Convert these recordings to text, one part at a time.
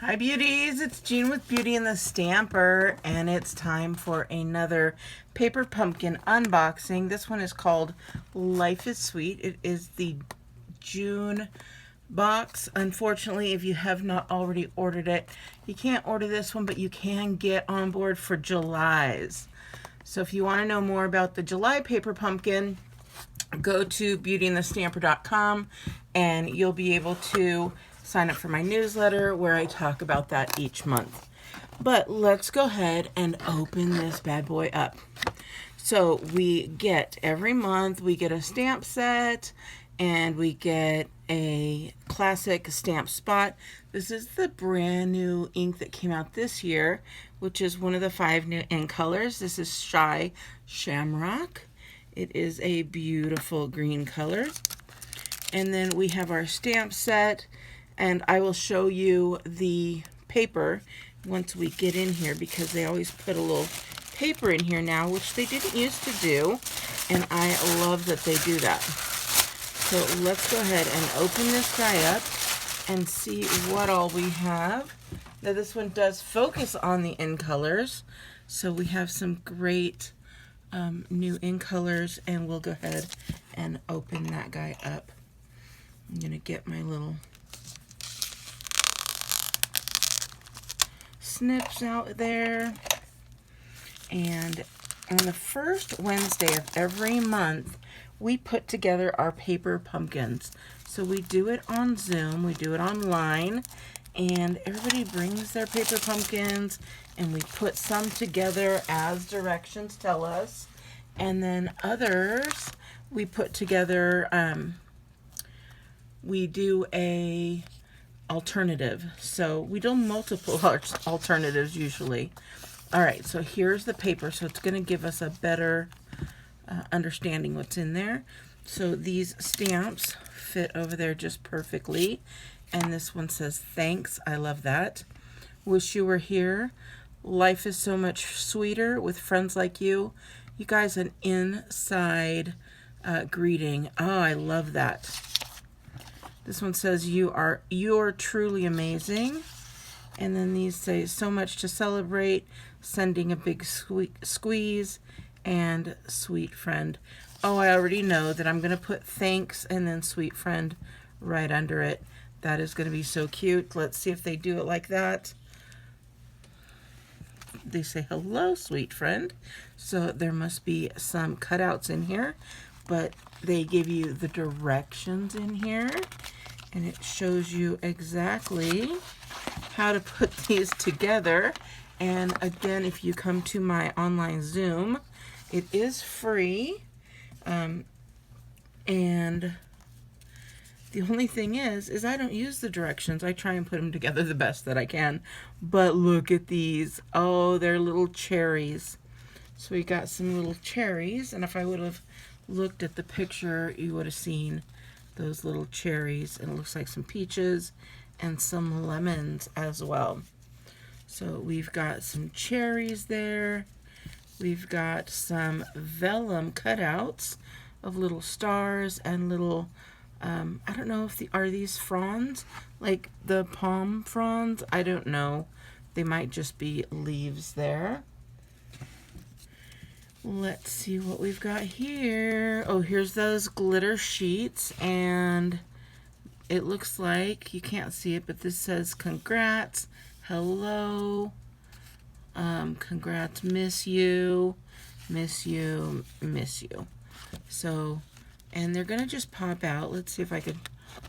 Hi beauties, it's Jean with Beauty and the Stamper, and it's time for another paper pumpkin unboxing. This one is called Life is Sweet. It is the June box. Unfortunately, if you have not already ordered it, you can't order this one, but you can get on board for July's. So if you want to know more about the July paper pumpkin, go to beautyandthestamper.com and you'll be able to sign up for my newsletter where I talk about that each month. But let's go ahead and open this bad boy up. So we get, every month, we get a stamp set and we get a classic stamp spot. This is the brand new ink that came out this year, which is one of the 5 new ink colors. This is Shy Shamrock. It is a beautiful green color. And then we have our stamp set, and I will show you the paper once we get in here because they always put a little paper in here now, which they didn't used to do, and I love that they do that. So let's go ahead and open this guy up and see what all we have. Now this one does focus on the ink colors, so we have some great new ink colors, and we'll go ahead and open that guy up. I'm gonna get my little snips out there, and on the first Wednesday of every month we put together our paper pumpkins. So we do it on Zoom, we do it online, and everybody brings their paper pumpkins and we put some together as directions tell us, and then others we put together, we do a alternative. So we do multiple alternatives usually. All right, so here's the paper, so it's going to give us a better understanding what's in there. So these stamps fit over there just perfectly, and this one says thanks. I love that. Wish you were here. Life is so much sweeter with friends like you. You guys, an inside greeting. Oh, I love that. This one says you're truly amazing. And then these say so much to celebrate, sending a big squeeze, and sweet friend. Oh, I already know that I'm going to put thanks and then sweet friend right under it. That is going to be so cute. Let's see if they do it like that. They say hello, sweet friend. So there must be some cutouts in here, but they give you the directions in here, and it shows you exactly how to put these together. And again, if you come to my online Zoom, it is free. And the only thing is I don't use the directions. I try and put them together the best that I can. But look at these. Oh, they're little cherries. So we got some little cherries, and if I would have looked at the picture, you would have seen those little cherries, and it looks like some peaches and some lemons as well. So we've got some cherries there. We've got some vellum cutouts of little stars and little, I don't know if are these fronds, like the palm fronds? I don't know. They might just be leaves there. Let's see what we've got here. Oh, here's those glitter sheets, and it looks like, you can't see it, but this says congrats, hello, congrats, miss you, miss you, miss you. So, and they're gonna just pop out. Let's see if I could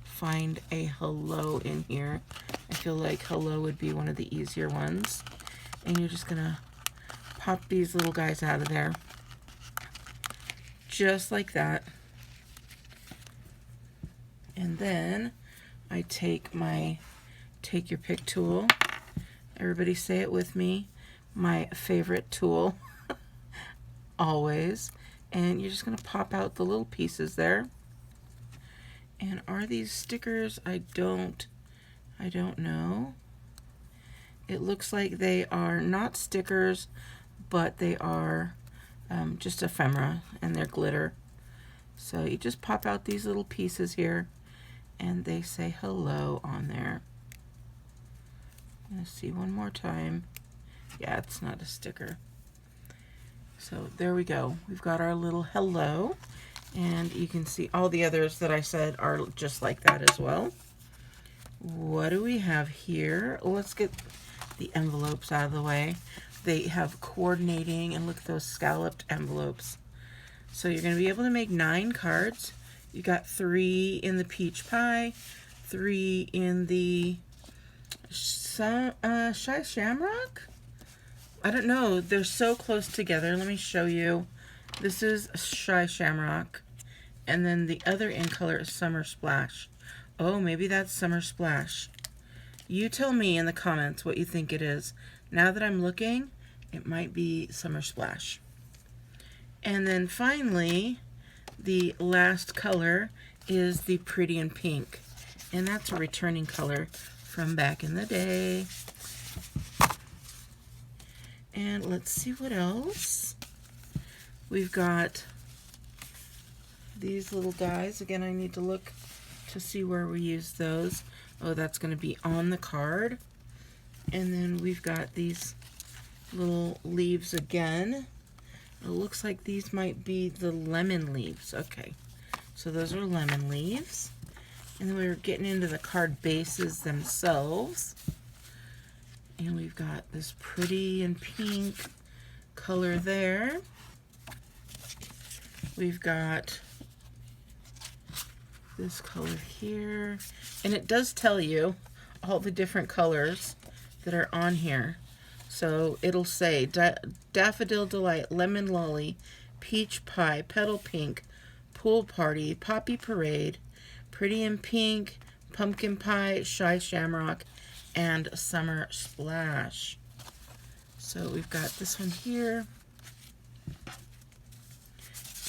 find a hello in here. I feel like hello would be one of the easier ones. And you're just gonna pop these little guys out of there. Just like that. And then I take my take your pick tool. Everybody say it with me. My favorite tool. Always. And you're just going to pop out the little pieces there. And are these stickers? I don't know. It looks like they are not stickers, but they are just ephemera, and they're glitter. So you just pop out these little pieces here, and they say hello on there. Let's see one more time. Yeah, it's not a sticker. So there we go. We've got our little hello. And you can see all the others that I said are just like that as well. What do we have here? Let's get the envelopes out of the way. They have coordinating, and look at those scalloped envelopes. So you're going to be able to make 9 cards. You got 3 in the peach pie, 3 in the shy shamrock? I don't know. They're so close together. Let me show you. This is Shy Shamrock. And then the other in color is Summer Splash. Oh, maybe that's Summer Splash. You tell me in the comments what you think it is. Now that I'm looking, it might be Summer Splash. And then finally, the last color is the Pretty in Pink. And that's a returning color from back in the day. And let's see what else. We've got these little guys. Again, I need to look to see where we use those. Oh, that's going to be on the card. And then we've got these little leaves again. It looks like these might be the lemon leaves. Okay, so those are lemon leaves. And then we're getting into the card bases themselves. And we've got this Pretty in Pink color there. We've got this color here. And it does tell you all the different colors that are on here. So it'll say Daffodil Delight, Lemon Lolly, Peach Pie, Petal Pink, Pool Party, Poppy Parade, Pretty in Pink, Pumpkin Pie, Shy Shamrock, and Summer Splash. So we've got this one here.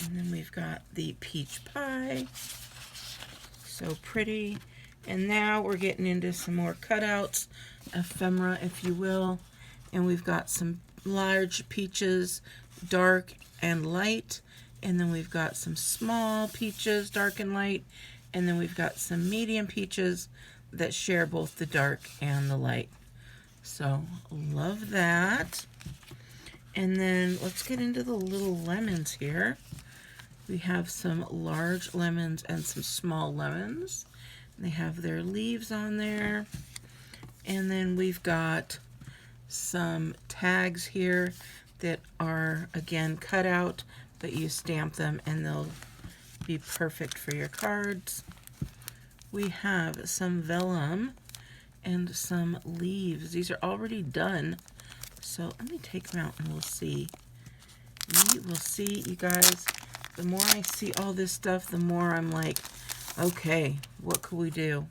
And then we've got the Peach Pie. So pretty. And now we're getting into some more cutouts, ephemera, if you will. And we've got some large peaches, dark and light. And then we've got some small peaches, dark and light. And then we've got some medium peaches that share both the dark and the light. So love that. And then let's get into the little lemons here. We have some large lemons and some small lemons. They have their leaves on there. And then we've got some tags here that are, again, cut out, but you stamp them and they'll be perfect for your cards. We have some vellum and some leaves. These are already done. So let me take them out and we'll see. We will see, you guys. The more I see all this stuff, the more I'm like, okay, what could we do?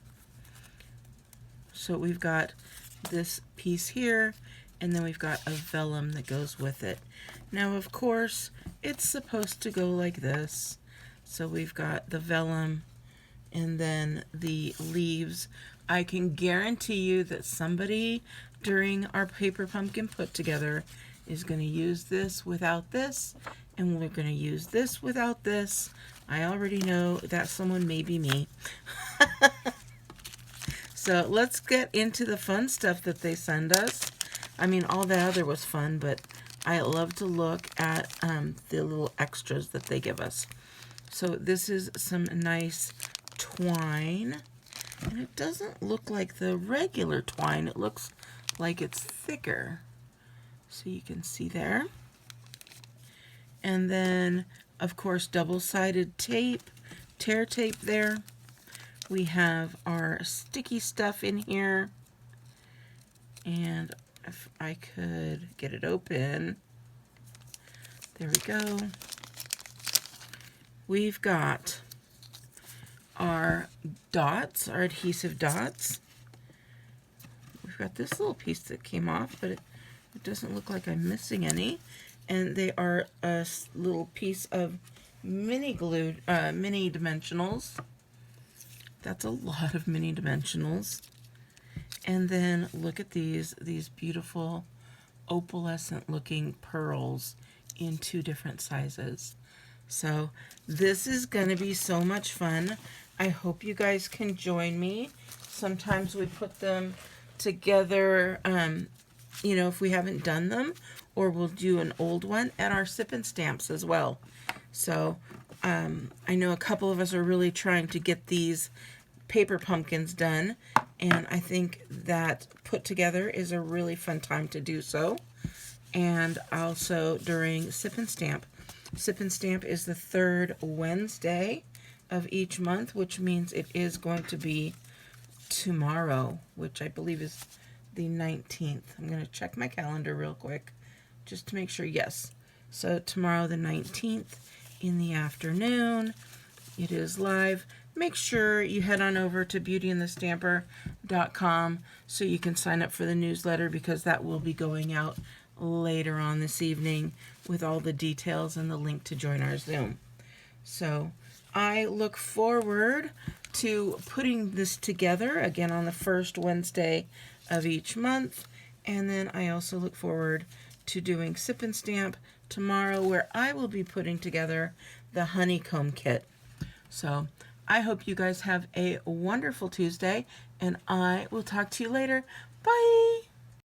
So we've got this piece here, and then we've got a vellum that goes with it. Now, of course, it's supposed to go like this. So we've got the vellum and then the leaves. I can guarantee you that somebody during our paper pumpkin put together is going to use this without this, and we're going to use this without this. I already know that someone may be me. So let's get into the fun stuff that they send us. I mean, all the other was fun, but I love to look at the little extras that they give us. So this is some nice twine, and it doesn't look like the regular twine. It looks like it's thicker. So you can see there. And then, of course, double-sided tape, tear tape there. We have our sticky stuff in here. And if I could get it open. There we go. We've got our dots, our adhesive dots. We've got this little piece that came off, but it doesn't look like I'm missing any. And they are a little piece of mini glue, mini dimensionals. That's a lot of mini dimensionals. And then look at these beautiful opalescent looking pearls in 2 different sizes. So this is going to be so much fun. I hope you guys can join me. Sometimes we put them together, you know, if we haven't done them, or we'll do an old one at our sip and stamps as well. So I know a couple of us are really trying to get these paper pumpkins done, and I think that put together is a really fun time to do so. And also during Sip and Stamp. Sip and Stamp is the third Wednesday of each month, which means it is going to be tomorrow, which I believe is the 19th. I'm going to check my calendar real quick just to make sure. Yes. So tomorrow the 19th in the afternoon, it is live. Make sure you head on over to beautyandthestamper.com so you can sign up for the newsletter, because that will be going out later on this evening with all the details and the link to join our Zoom. So I look forward to putting this together again on the first Wednesday of each month, and then I also look forward to doing Sip and Stamp tomorrow, where I will be putting together the honeycomb kit. So I hope you guys have a wonderful Tuesday, and I will talk to you later. Bye!